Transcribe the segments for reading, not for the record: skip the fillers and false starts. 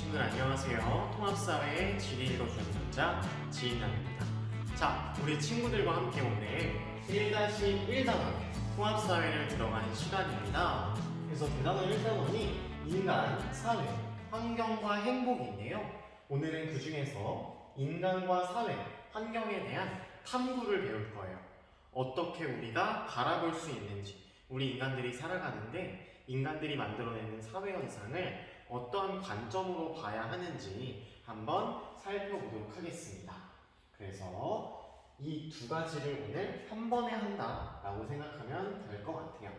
친구들 안녕하세요. 통합사회의 지리 읽어주는 남자 지인남입니다. 자, 우리 친구들과 함께 오늘 1-1단원 통합사회를 들어가는 시간입니다. 그래서 대단원 1단원이 인간, 사회, 환경과 행복인데요. 오늘은 그 중에서 인간과 사회, 환경에 대한 탐구를 배울 거예요. 어떻게 우리가 바라볼 수 있는지, 우리 인간들이 살아가는데 인간들이 만들어내는 사회 현상을 어떠한 관점으로 봐야 하는지 한번 살펴보도록 하겠습니다. 그래서 이 두 가지를 오늘 한 번에 한다라고 생각하면 될 것 같아요.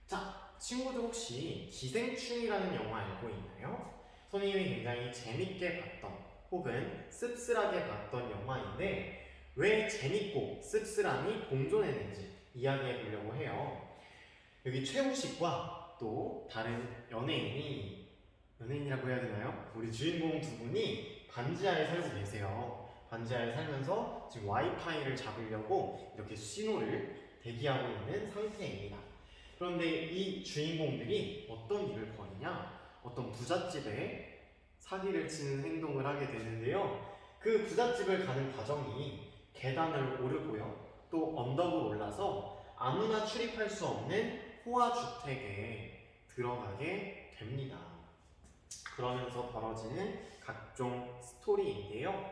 자, 친구들 혹시 기생충이라는 영화 알고 있나요? 선생님이 굉장히 재밌게 봤던 혹은 씁쓸하게 봤던 영화인데 왜 재밌고 씁쓸함이 공존했는지 이야기해 보려고 해요. 여기 최우식과 또 다른 연예인이라고 해야 되나요? 우리 주인공 두 분이 반지하에 살고 계세요. 반지하에 살면서 지금 와이파이를 잡으려고 이렇게 신호를 대기하고 있는 상태입니다. 그런데 이 주인공들이 어떤 일을 벌이냐? 어떤 부잣집에 사기를 치는 행동을 하게 되는데요. 그 부잣집을 가는 과정이 계단을 오르고요. 또 언덕을 올라서 아무나 출입할 수 없는 호화주택에 들어가게 됩니다. 그러면서 벌어지는 각종 스토리인데요.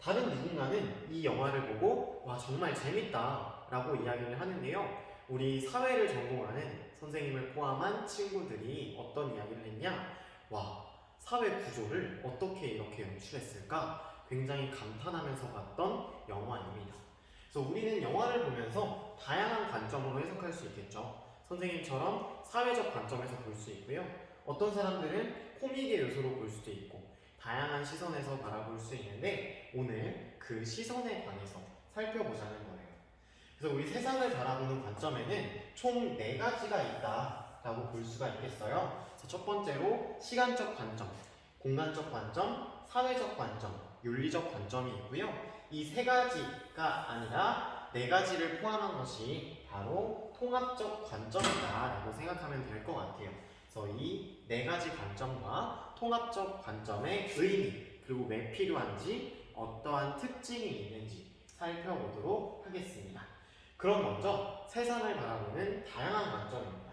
다른 누군가는 이 영화를 보고 와 정말 재밌다 라고 이야기를 하는데요. 우리 사회를 전공하는 선생님을 포함한 친구들이 어떤 이야기를 했냐? 와, 사회 구조를 어떻게 이렇게 연출했을까? 굉장히 감탄하면서 봤던 영화입니다. 그래서 우리는 영화를 보면서 다양한 관점으로 해석할 수 있겠죠. 선생님처럼 사회적 관점에서 볼 수 있고요. 어떤 사람들은 코믹의 요소로 볼 수도 있고 다양한 시선에서 바라볼 수 있는데 오늘 그 시선에 관해서 살펴보자는 거예요. 그래서 우리 세상을 바라보는 관점에는 총 4가지가 있다라고 볼 수가 있겠어요. 그래서 첫 번째로 시간적 관점, 공간적 관점, 사회적 관점, 윤리적 관점이 있고요. 이 3가지가 아니라 4가지를 포함한 것이 바로 통합적 관점이다라고 생각하면 될 것 같아요. 그래서 이 4가지 관점과 통합적 관점의 의미, 그리고 왜 필요한지, 어떠한 특징이 있는지 살펴보도록 하겠습니다. 그럼 먼저 세상을 바라보는 다양한 관점입니다.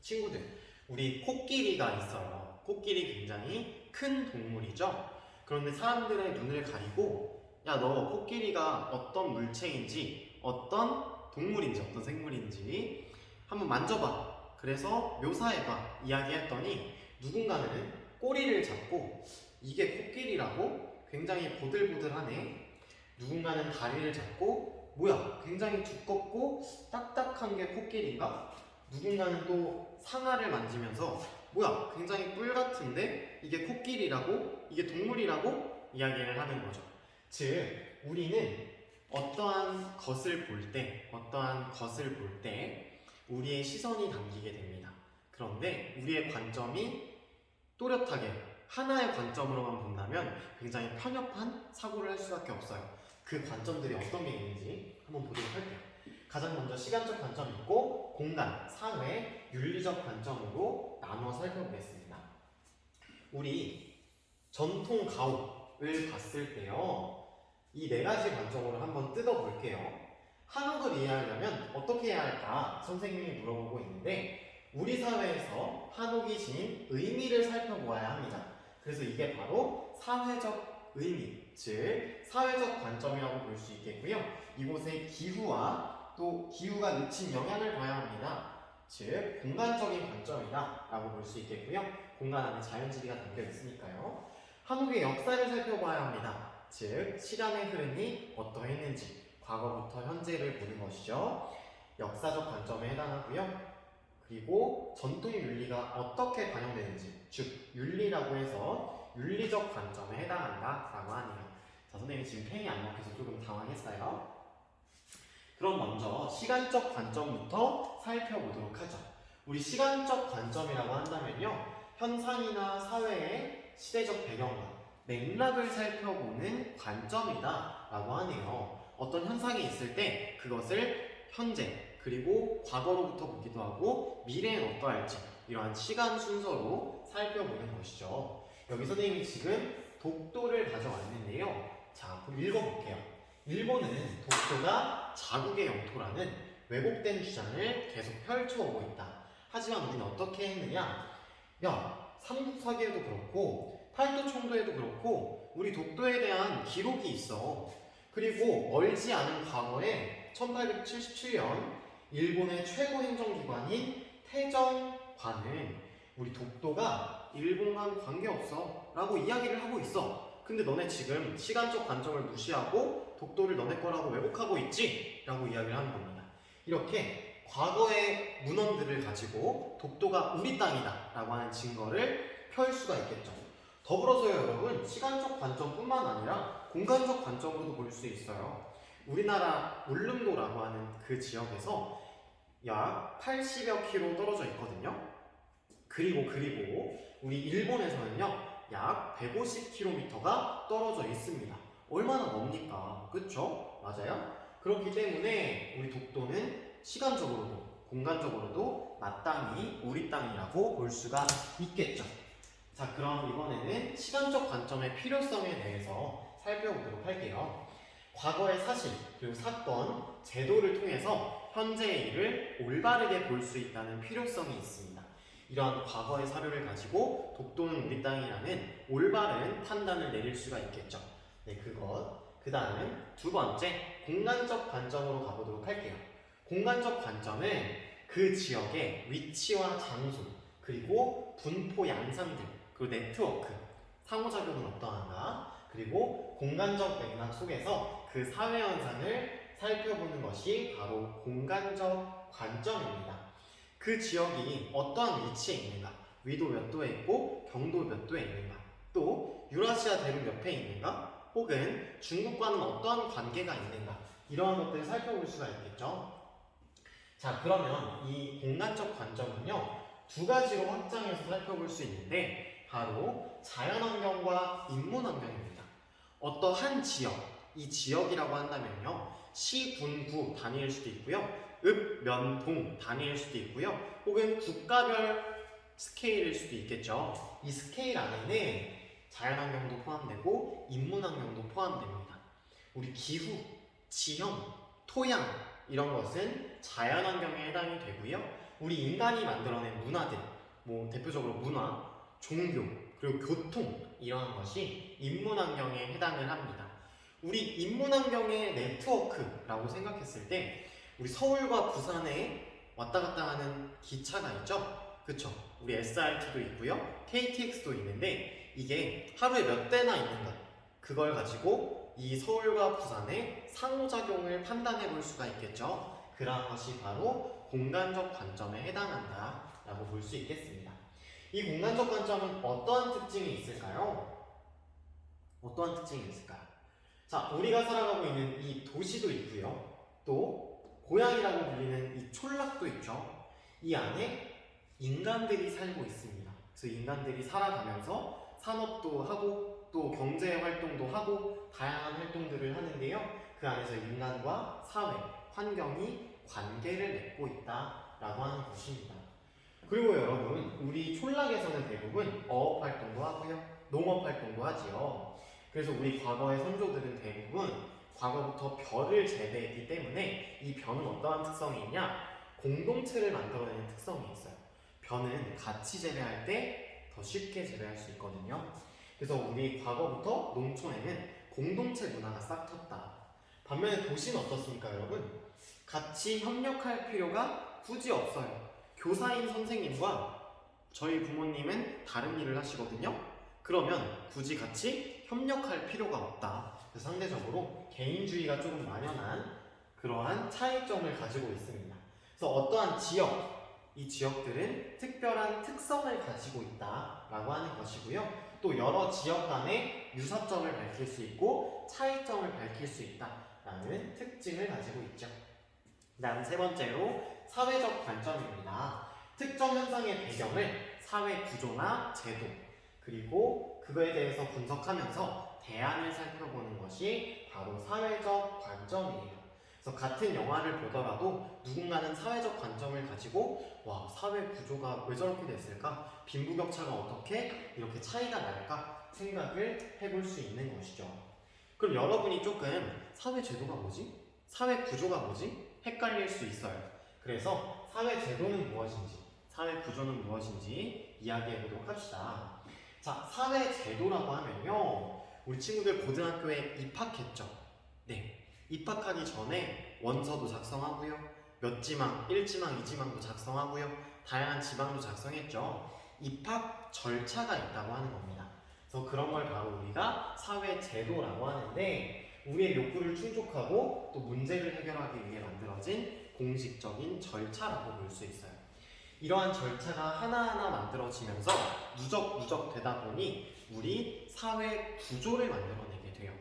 친구들, 우리 코끼리가 있어요. 코끼리 굉장히 큰 동물이죠. 그런데 사람들의 눈을 가리고 야, 너 코끼리가 어떤 물체인지, 어떤 동물인지, 어떤 생물인지 한번 만져봐. 그래서 묘사해봐. 이야기했더니 누군가는 꼬리를 잡고 이게 코끼리라고? 굉장히 보들보들하네. 누군가는 다리를 잡고 뭐야? 굉장히 두껍고 딱딱한 게 코끼리인가? 누군가는 또 상아를 만지면서 뭐야? 굉장히 뿔 같은데 이게 코끼리라고? 이게 동물이라고? 이야기를 하는 거죠. 즉, 우리는 어떠한 것을 볼 때 우리의 시선이 담기게 됩니다. 그런데 우리의 관점이 또렷하게 하나의 관점으로만 본다면 굉장히 편협한 사고를 할 수밖에 없어요. 그 관점들이 어떤 게 있는지 한번 보도록 할게요. 가장 먼저 시간적 관점이 있고 공간, 사회, 윤리적 관점으로 나누어 살펴보겠습니다. 우리 전통 가옥을 봤을 때요. 이 4가지 관점으로 한번 뜯어볼게요. 한옥을 이해하려면 어떻게 해야 할까? 선생님이 물어보고 있는데 우리 사회에서 한옥이 지닌 의미를 살펴보아야 합니다. 그래서 이게 바로 사회적 의미, 즉 사회적 관점이라고 볼 수 있겠고요. 이곳의 기후와 또 기후가 미친 영향을 봐야 합니다. 즉 공간적인 관점이다 라고 볼 수 있겠고요. 공간 안에 자연지리가 담겨 있으니까요. 한옥의 역사를 살펴봐야 합니다. 즉 시간의 흐름이 어떠했는지 과거부터 현재를 보는 것이죠. 역사적 관점에 해당하고요. 그리고 전통 윤리가 어떻게 반영되는지, 즉 윤리라고 해서 윤리적 관점에 해당한다라고 하네요. 자, 선생님이 지금 펜이 안 먹혀서 조금 당황했어요. 그럼 먼저 시간적 관점부터 살펴보도록 하죠. 우리 시간적 관점이라고 한다면요, 현상이나 사회의 시대적 배경과 맥락을 살펴보는 관점이다 라고 하네요. 어떤 현상이 있을 때 그것을 현재 그리고 과거로부터 보기도 하고 미래엔 어떠할지 이러한 시간 순서로 살펴보는 것이죠. 여기 선생님이 지금 독도를 가져왔는데요. 자, 그럼 읽어볼게요. 일본은 독도가 자국의 영토라는 왜곡된 주장을 계속 펼쳐오고 있다. 하지만 우리는 어떻게 했느냐? 야, 삼국사기에도 그렇고 팔도총도에도 그렇고 우리 독도에 대한 기록이 있어. 그리고 멀지 않은 과거에 1877년 일본의 최고 행정기관인 태정관은 우리 독도가 일본과는 관계없어 라고 이야기를 하고 있어. 근데 너네 지금 시간적 관점을 무시하고 독도를 너네 거라고 왜곡하고 있지? 라고 이야기를 하는 겁니다. 이렇게 과거의 문헌들을 가지고 독도가 우리 땅이다 라고 하는 증거를 펼 수가 있겠죠. 더불어서요, 여러분, 시간적 관점뿐만 아니라 공간적 관점으로도 볼 수 있어요. 우리나라 울릉도라고 하는 그 지역에서 약 80여 킬로 떨어져 있거든요. 그리고 우리 일본에서는요, 약 150km가 떨어져 있습니다. 얼마나 멉니까? 그쵸? 맞아요? 그렇기 때문에 우리 독도는 시간적으로도 공간적으로도 마땅히 우리 땅이라고 볼 수가 있겠죠. 자, 그럼 이번에는 시간적 관점의 필요성에 대해서 살펴보도록 할게요. 과거의 사실, 그리고 사건, 제도를 통해서 현재의 일을 올바르게 볼 수 있다는 필요성이 있습니다. 이러한 과거의 사료를 가지고 독도는 우리 땅이라는 올바른 판단을 내릴 수가 있겠죠. 네, 그것. 그 다음은 두 번째, 공간적 관점으로 가보도록 할게요. 공간적 관점은 그 지역의 위치와 장소, 그리고 분포 양상들, 그리고 네트워크, 상호작용은 어떠한가, 그리고 공간적 맥락 속에서 그 사회 현상을 살펴보는 것이 바로 공간적 관점입니다. 그 지역이 어떠한 위치에 있는가, 위도 몇 도에 있고 경도 몇 도에 있는가, 또 유라시아 대륙 옆에 있는가, 혹은 중국과는 어떠한 관계가 있는가, 이러한 것들을 살펴볼 수가 있겠죠. 자, 그러면 이 공간적 관점은요, 두 가지로 확장해서 살펴볼 수 있는데 바로 자연환경과 인문환경입니다. 어떠한 지역, 이 지역이라고 한다면요, 시, 군, 구 단위일 수도 있고요, 읍, 면, 동 단위일 수도 있고요, 혹은 국가별 스케일일 수도 있겠죠. 이 스케일 안에는 자연환경도 포함되고 인문환경도 포함됩니다. 우리 기후, 지형, 토양 이런 것은 자연환경에 해당이 되고요, 우리 인간이 만들어낸 문화들, 뭐 대표적으로 문화, 종교, 그리고 교통 이러한 것이 인문환경에 해당을 합니다. 우리 인문환경의 네트워크라고 생각했을 때 우리 서울과 부산에 왔다 갔다 하는 기차가 있죠? 그쵸? 우리 SRT도 있고요, KTX도 있는데 이게 하루에 몇 대나 있는가, 그걸 가지고 이 서울과 부산의 상호작용을 판단해 볼 수가 있겠죠. 그러한 것이 바로 공간적 관점에 해당한다 라고 볼 수 있겠습니다. 이 공간적 관점은 어떠한 특징이 있을까요? 어떠한 특징이 있을까요? 자, 우리가 살아가고 있는 이 도시도 있고요, 또 고향이라고 불리는 이 촌락도 있죠. 이 안에 인간들이 살고 있습니다. 그래서 인간들이 살아가면서 산업도 하고 또 경제 활동도 하고 다양한 활동들을 하는데요, 그 안에서 인간과 사회, 환경이 관계를 맺고 있다라고 하는 것입니다. 그리고 여러분, 우리 촌락에서는 대부분 어업 활동도 하고요, 농업 활동도 하지요. 그래서 우리 과거의 선조들은 대부분 과거부터 벼를 재배했기 때문에 이 벼는 어떠한 특성이 있냐? 공동체를 만들어내는 특성이 있어요. 벼는 같이 재배할 때 더 쉽게 재배할 수 있거든요. 그래서 우리 과거부터 농촌에는 공동체 문화가 싹 텄다. 반면에 도시는 어떻습니까, 여러분? 같이 협력할 필요가 굳이 없어요. 교사인 선생님과 저희 부모님은 다른 일을 하시거든요. 그러면 굳이 같이 협력할 필요가 없다. 그래서 상대적으로 개인주의가 조금 만연한 그러한 차이점을 가지고 있습니다. 그래서 어떠한 지역, 이 지역들은 특별한 특성을 가지고 있다라고 하는 것이고요, 또 여러 지역 간의 유사점을 밝힐 수 있고 차이점을 밝힐 수 있다라는 특징을 가지고 있죠. 다음 세 번째로 사회적 관점입니다. 특정 현상의 배경을 사회 구조나 제도, 그리고 그거에 대해서 분석하면서 대안을 살펴보는 것이 바로 사회적 관점이에요. 그래서 같은 영화를 보더라도 누군가는 사회적 관점을 가지고 와, 사회 구조가 왜 저렇게 됐을까? 빈부격차가 어떻게 이렇게 차이가 날까? 생각을 해볼 수 있는 것이죠. 그럼 여러분이 조금 사회 제도가 뭐지? 사회 구조가 뭐지? 헷갈릴 수 있어요. 그래서 사회 제도는 무엇인지, 사회 구조는 무엇인지 이야기해 보도록 합시다. 자, 사회 제도라고 하면요, 우리 친구들 고등학교에 입학했죠? 네. 입학하기 전에 원서도 작성하고요. 몇 지망, 1지망, 2지망도 작성하고요. 다양한 지방도 작성했죠. 입학 절차가 있다고 하는 겁니다. 그래서 그런 걸 바로 우리가 사회 제도라고 하는데, 우리의 욕구를 충족하고 또 문제를 해결하기 위해 만들어진 공식적인 절차라고 볼 수 있어요. 이러한 절차가 하나하나 만들어지면서 누적누적 되다 보니 우리 사회 구조를 만들어내게 돼요.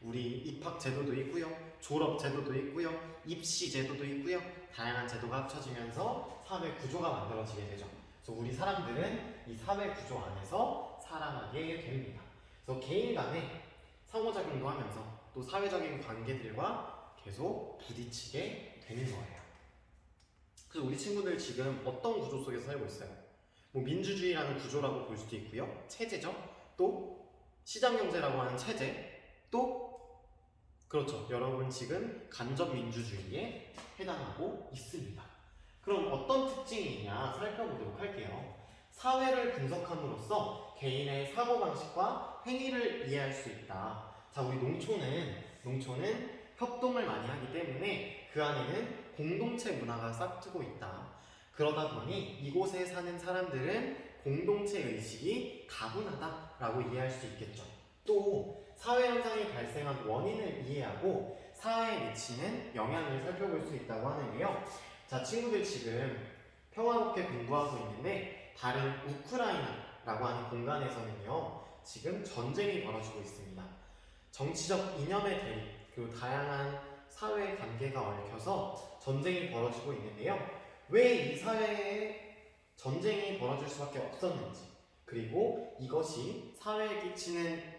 우리 입학 제도도 있고요, 졸업 제도도 있고요, 입시 제도도 있고요, 다양한 제도가 합쳐지면서 사회 구조가 만들어지게 되죠. 그래서 우리 사람들은 이 사회 구조 안에서 살아가게 됩니다. 그래서 개인 간에 상호작용도 하면서 또 사회적인 관계들과 계속 부딪히게 되는 거예요. 그래서 우리 친구들 지금 어떤 구조 속에서 살고 있어요? 뭐 민주주의라는 구조라고 볼 수도 있고요, 체제죠. 또 시장경제라고 하는 체제, 또 그렇죠, 여러분 지금 간접민주주의에 해당하고 있습니다. 그럼 어떤 특징이 있냐 살펴보도록 할게요. 사회를 분석함으로써 개인의 사고방식과 행위를 이해할 수 있다. 자, 우리 농촌은 협동을 많이 하기 때문에 그 안에는 공동체 문화가 싹트고 있다. 그러다 보니 이곳에 사는 사람들은 공동체 의식이 다분하다라고 이해할 수 있겠죠. 또 사회 현상이 발생한 원인을 이해하고 사회에 미치는 영향을 살펴볼 수 있다고 하는데요. 자, 친구들 지금 평화롭게 공부하고 있는데 다른 우크라이나라고 하는 공간에서는요, 지금 전쟁이 벌어지고 있습니다. 정치적 이념의 대립, 그리고 다양한 사회 관계가 얽혀서 전쟁이 벌어지고 있는데요. 왜 이 사회에 전쟁이 벌어질 수밖에 없었는지, 그리고 이것이 사회에 끼치는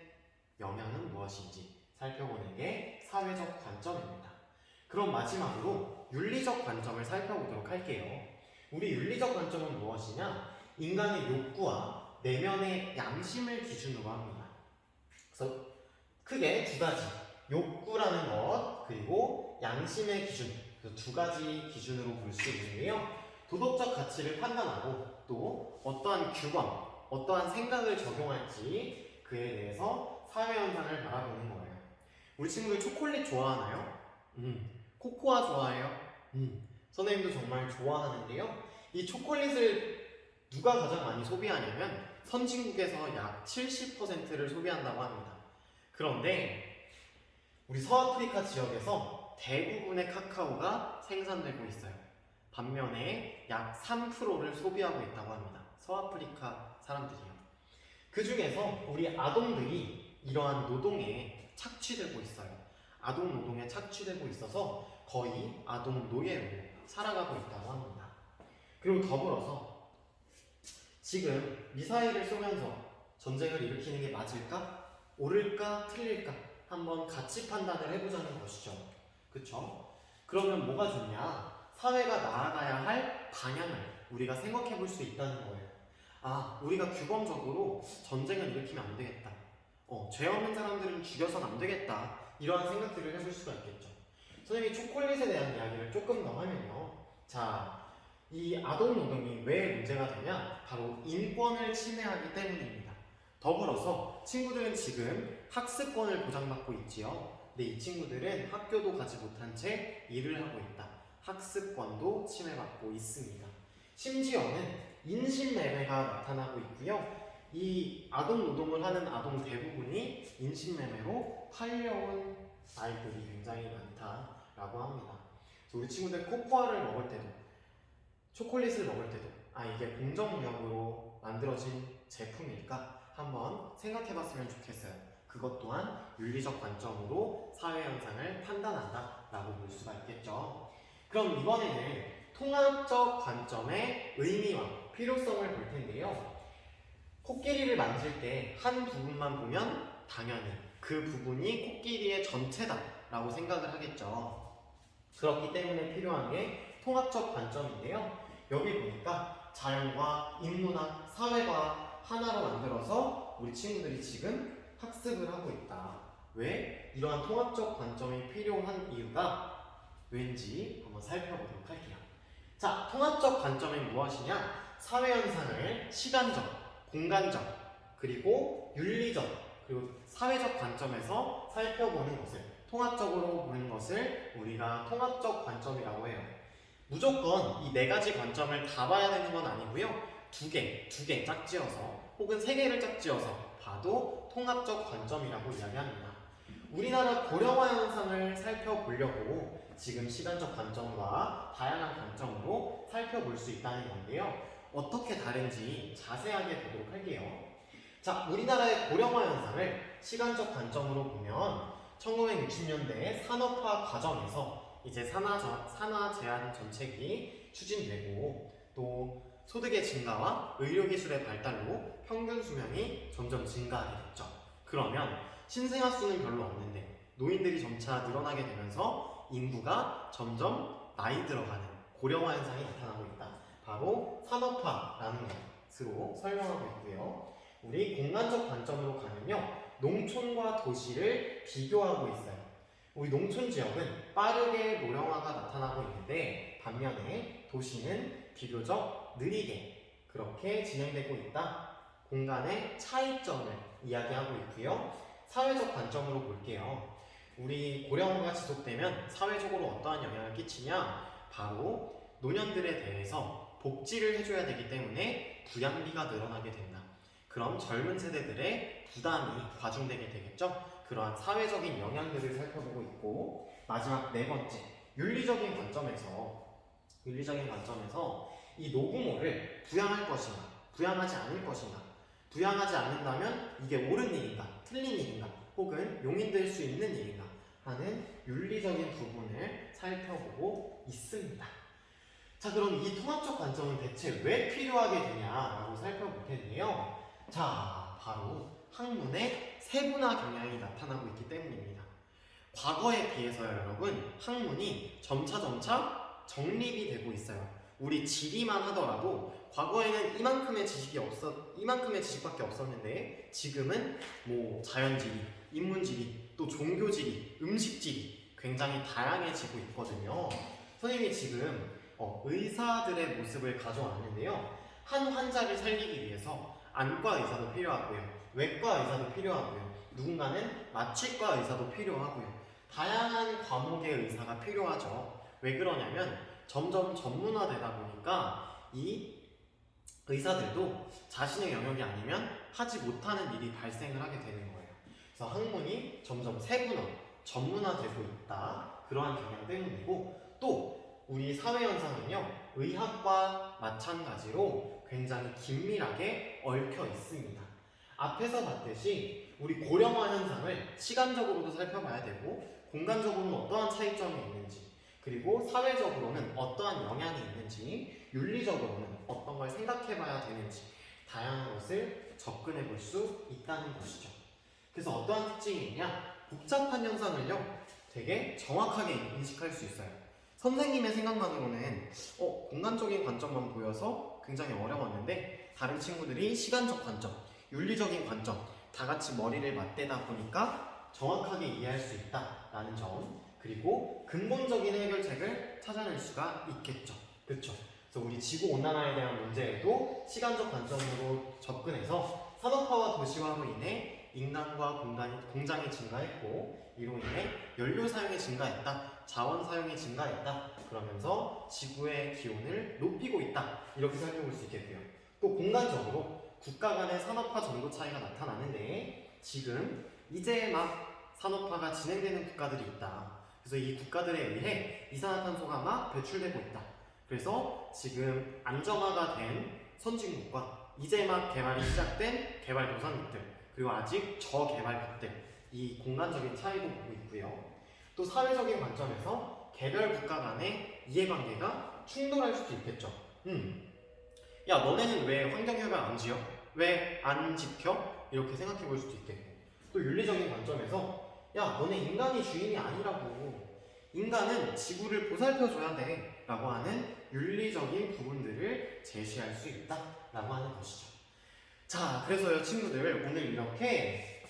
영향은 무엇인지 살펴보는 게 사회적 관점입니다. 그럼 마지막으로 윤리적 관점을 살펴보도록 할게요. 우리 윤리적 관점은 무엇이냐? 인간의 욕구와 내면의 양심을 기준으로 합니다. 그래서 크게 두 가지, 욕구라는 것 그리고 양심의 기준, 그 두 가지 기준으로 볼 수 있는데요. 도덕적 가치를 판단하고 또 어떠한 규범, 어떠한 생각을 적용할지 그에 대해서 사회 현상을 바라보는 거예요. 우리 친구들 초콜릿 좋아하나요? 코코아 좋아해요? 선생님도 정말 좋아하는데요. 이 초콜릿을 누가 가장 많이 소비하냐면 선진국에서 약 70%를 소비한다고 합니다. 그런데 우리 서아프리카 지역에서 대부분의 카카오가 생산되고 있어요. 반면에 약 3%를 소비하고 있다고 합니다. 서아프리카 사람들이요. 그 중에서 우리 아동들이 이러한 노동에 착취되고 있어요. 아동 노동에 착취되고 있어서 거의 아동 노예로 살아가고 있다고 합니다. 그리고 더불어서 지금 미사일을 쏘면서 전쟁을 일으키는 게 맞을까? 옳을까? 틀릴까? 한번 가치 판단을 해보자는 것이죠. 그쵸? 그러면 뭐가 좋냐? 사회가 나아가야 할 방향을 우리가 생각해 볼 수 있다는 거예요. 아, 우리가 규범적으로 전쟁을 일으키면 안 되겠다. 죄 없는 사람들은 죽여서는 안 되겠다. 이러한 생각들을 해볼 수가 있겠죠. 선생님이 초콜릿에 대한 이야기를 조금 더 하면요. 자, 이 아동 노동이 왜 문제가 되냐? 바로 인권을 침해하기 때문입니다. 더불어서 친구들은 지금 학습권을 보장받고 있지요. 근데 이 친구들은 학교도 가지 못한 채 일을 하고 있다. 학습권도 침해받고 있습니다. 심지어는 인신매매가 나타나고 있고요. 이 아동 노동을 하는 아동 대부분이 인신매매로 팔려온 아이들이 굉장히 많다라고 합니다. 그래서 우리 친구들 코코아를 먹을 때도, 초콜릿을 먹을 때도 이게 공정무역으로 만들어진 제품일까? 한번 생각해봤으면 좋겠어요. 그것 또한 윤리적 관점으로 사회 현상을 판단한다라고 볼 수가 있겠죠. 그럼 이번에는 통합적 관점의 의미와 필요성을 볼 텐데요. 코끼리를 만질 때 한 부분만 보면 당연히 그 부분이 코끼리의 전체다 라고 생각을 하겠죠. 그렇기 때문에 필요한 게 통합적 관점인데요. 여기 보니까 자연과 인문학, 사회과학 하나로 만들어서 우리 친구들이 지금 학습을 하고 있다. 왜? 이러한 통합적 관점이 필요한 이유가 왠지 한번 살펴보도록 할게요. 자, 통합적 관점은 무엇이냐? 사회현상을 시간적, 공간적, 그리고 윤리적, 그리고 사회적 관점에서 살펴보는 것을, 통합적으로 보는 것을 우리가 통합적 관점이라고 해요. 무조건 이 네 가지 관점을 다 봐야 되는 건 아니고요. 두 개 짝지어서 혹은 세 개를 짝지어서 봐도 통합적 관점이라고 이야기합니다. 우리나라 고령화 현상을 살펴보려고 지금 시간적 관점과 다양한 관점으로 살펴볼 수 있다는 건데요. 어떻게 다른지 자세하게 보도록 할게요. 자, 우리나라의 고령화 현상을 시간적 관점으로 보면 1960년대 산업화 과정에서 이제 산화 제한 정책이 추진되고 또 소득의 증가와 의료기술의 발달로 평균 수명이 점점 증가하게 됐죠. 그러면 신생아 수는 별로 없는데 노인들이 점차 늘어나게 되면서 인구가 점점 나이 들어가는 고령화 현상이 나타나고 있다. 바로 산업화라는 것으로 설명하고 있고요. 우리 공간적 관점으로 가면요. 농촌과 도시를 비교하고 있어요. 우리 농촌 지역은 빠르게 노령화가 나타나고 있는데 반면에 도시는 비교적 느리게 그렇게 진행되고 있다. 공간의 차이점을 이야기하고 있고요. 사회적 관점으로 볼게요. 우리 고령화가 지속되면 사회적으로 어떠한 영향을 끼치냐? 바로 노년들에 대해서 복지를 해줘야 되기 때문에 부양비가 늘어나게 된다. 그럼 젊은 세대들의 부담이 과중되게 되겠죠? 그러한 사회적인 영향들을 살펴보고 있고 마지막 네 번째, 윤리적인 관점에서 이 노부모를 부양할 것인가, 부양하지 않을 것인가, 부양하지 않는다면 이게 옳은 일인가, 틀린 일인가, 혹은 용인될 수 있는 일인가 하는 윤리적인 부분을 살펴보고 있습니다. 자, 그럼 이 통합적 관점은 대체 왜 필요하게 되냐라고 살펴볼 텐데요. 자, 바로 학문의 세분화 경향이 나타나고 있기 때문입니다. 과거에 비해서요, 여러분, 학문이 점차 정립이 되고 있어요. 우리 지리만 하더라도 과거에는 이만큼의 지식밖에 없었는데 지금은 뭐 자연지리, 인문지리, 또 종교지리, 음식지리 굉장히 다양해지고 있거든요. 선생님이 지금 의사들의 모습을 가져왔는데요. 한 환자를 살리기 위해서 안과 의사도 필요하고요. 외과 의사도 필요하고요. 누군가는 마취과 의사도 필요하고요. 다양한 과목의 의사가 필요하죠. 왜 그러냐면 점점 전문화되다 보니까 이 의사들도 자신의 영역이 아니면 하지 못하는 일이 발생을 하게 되는 거예요. 그래서 학문이 점점 세분화, 전문화되고 있다. 그러한 경향 때문이고 또 우리 사회현상은요. 의학과 마찬가지로 굉장히 긴밀하게 얽혀 있습니다. 앞에서 봤듯이 우리 고령화 현상을 시간적으로도 살펴봐야 되고 공간적으로는 어떠한 차이점이 있는지 그리고 사회적으로는 어떠한 영향이 있는지 윤리적으로는 어떤 걸 생각해 봐야 되는지 다양한 것을 접근해 볼 수 있다는 것이죠. 그래서 어떠한 특징이 있냐? 복잡한 현상을요 되게 정확하게 인식할 수 있어요. 선생님의 생각만으로는 공간적인 관점만 보여서 굉장히 어려웠는데 다른 친구들이 시간적 관점, 윤리적인 관점 다 같이 머리를 맞대다 보니까 정확하게 이해할 수 있다라는 점 그리고 근본적인 해결책을 찾아낼 수가 있겠죠. 그렇죠? 그래서 우리 지구온난화에 대한 문제에도 시간적 관점으로 접근해서 산업화와 도시화로 인해 인간과 공장이 증가했고 이로 인해 연료 사용이 증가했다. 자원 사용이 증가했다. 그러면서 지구의 기온을 높이고 있다. 이렇게 살펴볼 수 있겠고요. 또 공간적으로 국가 간의 산업화 정도 차이가 나타나는데 지금 이제 막 산업화가 진행되는 국가들이 있다. 그래서 이 국가들에 의해 이산화탄소가 막 배출되고 있다. 그래서 지금 안정화가 된 선진국과 이제 막 개발이 시작된 개발도상국들 그리고 아직 저개발국들 이 공간적인 차이도 보고 있고요. 또 사회적인 관점에서 개별 국가 간의 이해관계가 충돌할 수도 있겠죠. 야 너네는 왜 환경협약 안 지어? 왜 안 지켜? 이렇게 생각해 볼 수도 있겠고 또 윤리적인 관점에서 야 너네 인간이 주인이 아니라고 인간은 지구를 보살펴줘야 돼 라고 하는 윤리적인 부분들을 제시할 수 있다 라고 하는 것이죠. 자, 그래서요 친구들, 오늘 이렇게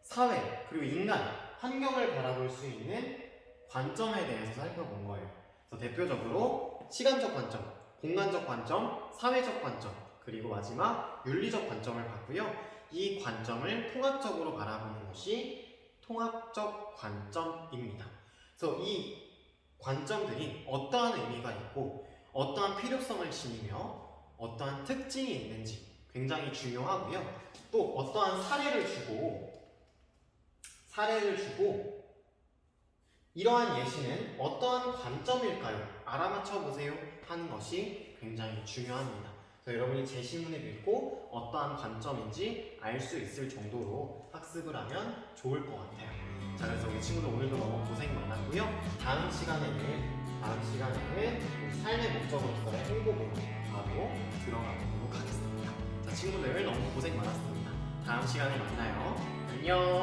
사회 그리고 인간, 환경을 바라볼 수 있는 관점에 대해서 살펴본 거예요. 그래서 대표적으로 시간적 관점, 공간적 관점, 사회적 관점, 그리고 마지막 윤리적 관점을 봤고요. 이 관점을 통합적으로 바라보는 것이 통합적 관점입니다. 그래서 이 관점들이 어떠한 의미가 있고 어떠한 필요성을 지니며 어떠한 특징이 있는지 굉장히 중요하고요. 또 어떠한 사례를 주고 이러한 예시는 어떠한 관점일까요? 알아맞혀 보세요 하는 것이 굉장히 중요합니다. 그래서 여러분이 제시문을 읽고 어떠한 관점인지 알 수 있을 정도로 학습을 하면 좋을 것 같아요. 자, 그래서 우리 친구들 오늘도 너무 고생 많았고요. 다음 시간에는 삶의 목적으로서의 행복으로 바로 들어가 보도록 하겠습니다. 자, 친구들 너무 고생 많았습니다. 다음 시간에 만나요. 안녕.